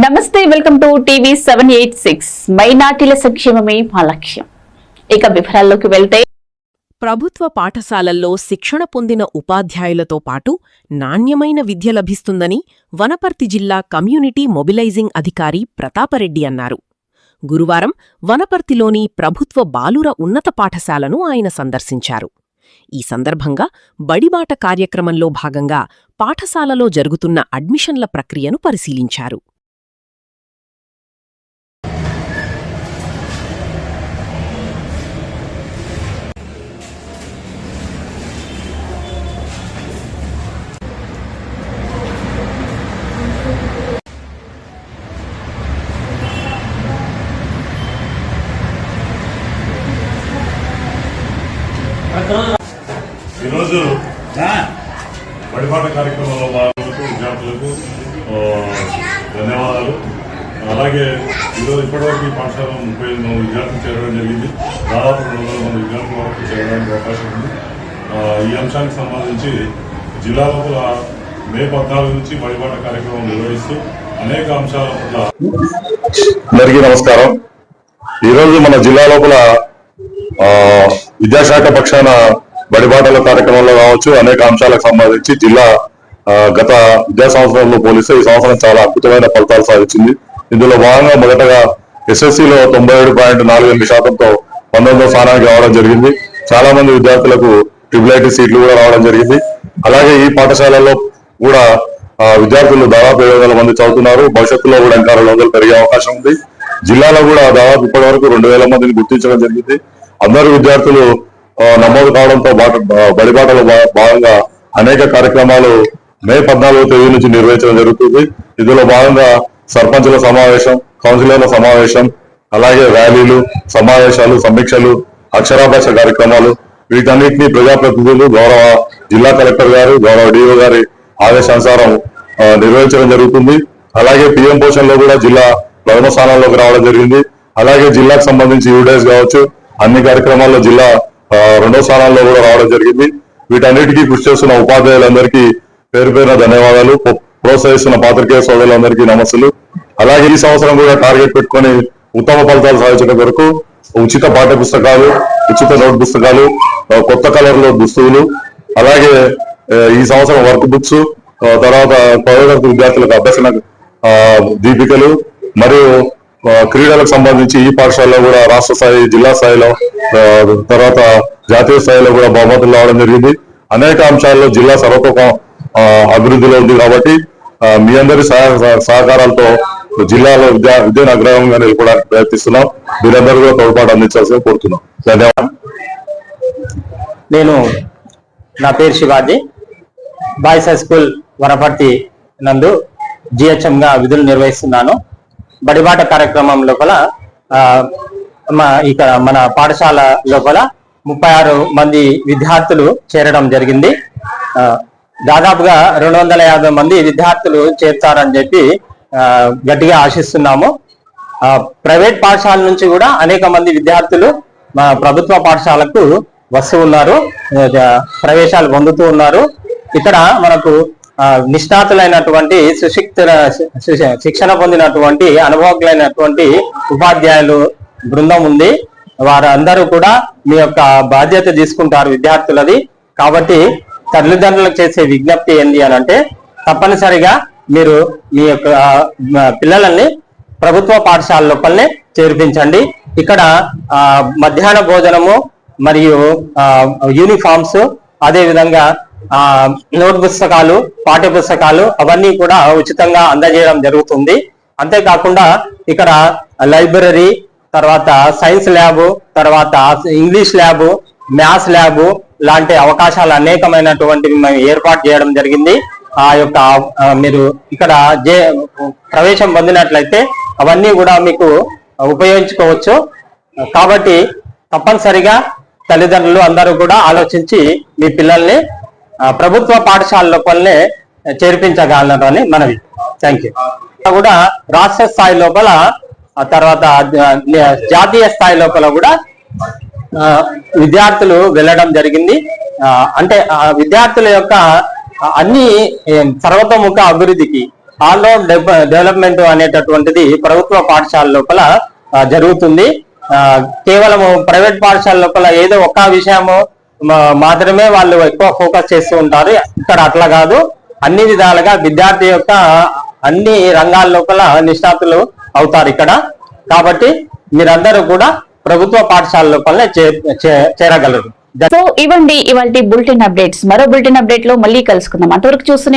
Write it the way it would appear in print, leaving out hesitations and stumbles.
నమస్తే, welcome to TV 786. మైనార్టీల సంక్షేమమే మా లక్ష్యం. ఇక వివరాల్లోకి వెళ్తే, ప్రభుత్వ పాఠశాలల్లో శిక్షణ పొందిన ఉపాధ్యాయులతో పాటు నాణ్యమైన విద్య లభిస్తుందని వనపర్తి జిల్లా కమ్యూనిటీ మొబిలైజింగ్ అధికారి ప్రతాపరెడ్డి అన్నారు. గురువారం వనపర్తిలోని ప్రభుత్వ బాలుర ఉన్నత పాఠశాలను ఆయన సందర్శించారు. ఈ సందర్భంగా బడిబాట కార్యక్రమంలో భాగంగా పాఠశాలలో జరుగుతున్న అడ్మిషన్ల ప్రక్రియను పరిశీలించారు. ఈరోజు బడిపాట కార్యక్రమంలో భాగంగా విద్యార్థులకు ధన్యవాదాలు. అలాగే ఈరోజు ఇప్పటివరకు ఈ పాఠశాల 35 మంది విద్యార్థులు చేరడం జరిగింది. దాదాపు 200 మంది విద్యార్థుల వరకు చేరడానికి అవకాశం ఉంది. ఈ అంశానికి సంబంధించి జిల్లా లోపల మే 14 నుంచి బడిపాట కార్యక్రమం నిర్వహిస్తూ అనేక అంశాల పట్ల అందరికీ నమస్కారం. ఈరోజు మన జిల్లా లోపల విద్యాశాఖ పక్షాన బడిబాటల కార్యక్రమంలో కావచ్చు అనేక అంశాలకు సంబంధించి జిల్లా గత విద్యా సంవత్సరంలో పోలిస్తే ఈ సంవత్సరం చాలా అద్భుతమైన ఫలితాలు సాధించింది. ఇందులో భాగంగా మొదటగా ఎస్ఎస్సీలో 97.48%తో 19వ స్థానానికి రావడం జరిగింది. చాలా మంది విద్యార్థులకు ట్రిపుల్ సీట్లు కూడా రావడం జరిగింది. అలాగే ఈ పాఠశాలల్లో కూడా విద్యార్థులు దాదాపు 700 మంది చదువుతున్నారు. భవిష్యత్తులో కూడా ఇంకా 200 పెరిగే అవకాశం ఉంది. జిల్లాలో కూడా దాదాపు ఇప్పటి వరకు 2000 మందిని గుర్తించడం జరిగింది. అందరు విద్యార్థులు నమోదు కావడంతో బడిబాటలో భాగంగా అనేక కార్యక్రమాలు మే 14వ తేదీ నుంచి నిర్వహించడం జరుగుతుంది. ఇందులో భాగంగా సర్పంచుల సమావేశం, కౌన్సిలర్ల సమావేశం, అలాగే ర్యాలీలు, సమావేశాలు, సమీక్షలు, అక్షరాభ్యాస కార్యక్రమాలు వీటన్నిటినీ ప్రజాప్రతినిధులు, గౌరవ జిల్లా కలెక్టర్ గారు, గౌరవ డిఓ గారి ఆదేశానుసారం నిర్వహించడం జరుగుతుంది. అలాగే పిఎం పోషన్ లో కూడా జిల్లా ప్రథమ స్థానాల్లోకి రావడం జరిగింది. అలాగే జిల్లాకు సంబంధించి యూడేస్ కావచ్చు అన్ని కార్యక్రమాల్లో జిల్లా 2వ స్థానాల్లో కూడా రావడం జరిగింది. వీటన్నిటికీ కృషి చేస్తున్న ఉపాధ్యాయులందరికీ పేరు పేరున ధన్యవాదాలు. ప్రోత్సహిస్తున్న పాత్రికేయ సోదరులందరికీ నమస్సులు. అలాగే ఈ సంవత్సరం కూడా టార్గెట్ పెట్టుకుని ఉత్తమ ఫలితాలు సాధించడం వరకు ఉచిత పాఠ్య పుస్తకాలు, ఉచిత నోట్ పుస్తకాలు, కొత్త కలర్లో దుస్తువులు, అలాగే ఈ సంవత్సరం వర్క్ బుక్స్, తర్వాత పదవ విద్యార్థులకు అభ్యసన దీపికలు మరియు క్రీడలకు సంబంధించి ఈ పాఠశాలలో కూడా రాష్ట్ర స్థాయి, జిల్లా స్థాయిలో, తర్వాత జాతీయ స్థాయిలో కూడా బహుమతులు రావడం జరిగింది. అనేక అంశాల్లో జిల్లా సర్వతోక అభివృద్ధిలో ఉంది. కాబట్టి మీ అందరి సహకారాలతో జిల్లాలో విద్యను అగ్రహంగా నిలపడానికి ప్రయత్నిస్తున్నాం. మీరందరూ కూడా తోడ్పాటు అందించాల్సిన కోరుతున్నాం. ధన్యవాదాలు. నేను నా పేరు Shivaji, boys high school Wanaparthy నందు జిహెచ్ఎం గా విధులు నిర్వహిస్తున్నాను. బడిబాట కార్యక్రమం లోపల ఇక్కడ మన పాఠశాల లోపల 36 మంది విద్యార్థులు చేరడం జరిగింది. దాదాపుగా 250 మంది విద్యార్థులు చేరుతారని చెప్పి గట్టిగా ఆశిస్తున్నాము. ప్రైవేట్ పాఠశాల నుంచి కూడా అనేక మంది విద్యార్థులు మా ప్రభుత్వ పాఠశాలకు వస్తూ ఉన్నారు, ప్రవేశాలు పొందుతూ ఉన్నారు. ఇక్కడ మనకు నిష్ణాతులైనటువంటి శిక్షణ పొందినటువంటి అనుభవజ్ఞులైనటువంటి ఉపాధ్యాయులు బృందం ఉంది. వారందరూ కూడా మీ యొక్క బాధ్యత తీసుకుంటారు విద్యార్థులది. కాబట్టి తల్లిదండ్రులకు చేసే విజ్ఞప్తి ఏంటి అని అంటే, తప్పనిసరిగా మీరు మీ యొక్క పిల్లలని ప్రభుత్వ పాఠశాల లోపలనే చేర్పించండి. ఇక్కడ మధ్యాహ్న భోజనము మరియు యూనిఫామ్స్, అదే విధంగా నోట్ పుస్తకాలు, పాఠ్య పుస్తకాలు అవన్నీ కూడా ఉచితంగా అందజేయడం జరుగుతుంది. అంతేకాకుండా ఇక్కడ లైబ్రరీ, తర్వాత సైన్స్ ల్యాబ్, తర్వాత ఇంగ్లీష్ ల్యాబ్, మ్యాథ్స్ ల్యాబ్ లాంటి అవకాశాలు అనేకమైనటువంటివి మేము ఏర్పాటు చేయడం జరిగింది. ఆ యొక్క మీరు ఇక్కడ ప్రవేశం పొందినట్లయితే అవన్నీ కూడా మీకు ఉపయోగించుకోవచ్చు. కాబట్టి తప్పనిసరిగా తల్లిదండ్రులు అందరూ కూడా ఆలోచించి మీ పిల్లల్ని ప్రభుత్వ పాఠశాల లోపలనే చేర్పించగలరని మనవి. Thank you. కూడా రాష్ట్ర స్థాయి లోపల, తర్వాత జాతీయ స్థాయి లోపల కూడా విద్యార్థులు వెళ్ళడం జరిగింది. అంటే విద్యార్థుల యొక్క అన్ని సర్వతోముఖ అభివృద్ధికి ఆల్ రౌండ్ డెవలప్మెంట్ అనేటటువంటిది ప్రభుత్వ పాఠశాల లోపల జరుగుతుంది. కేవలం ప్రైవేట్ పాఠశాల లోపల ఏదో ఒక విషయము మాత్రమే వాళ్ళు ఎక్కువ ఫోకస్ చేస్తూ ఉంటారు. ఇక్కడ అట్లా కాదు, అన్ని విధాలుగా విద్యార్థి యొక్క అన్ని రంగాల లోపల నిష్ణాతులు అవుతారు ఇక్కడ. కాబట్టి మీరందరూ కూడా ప్రభుత్వ పాఠశాల లోపలనే చేరగలరు. సో ఇవ్వండి ఇవాల్టి బులెటిన్ అప్డేట్స్. మరో బులెటిన్ అప్డేట్ లో మళ్ళీ కలుసుకుందాం. అంతవరకు చూస్తూనే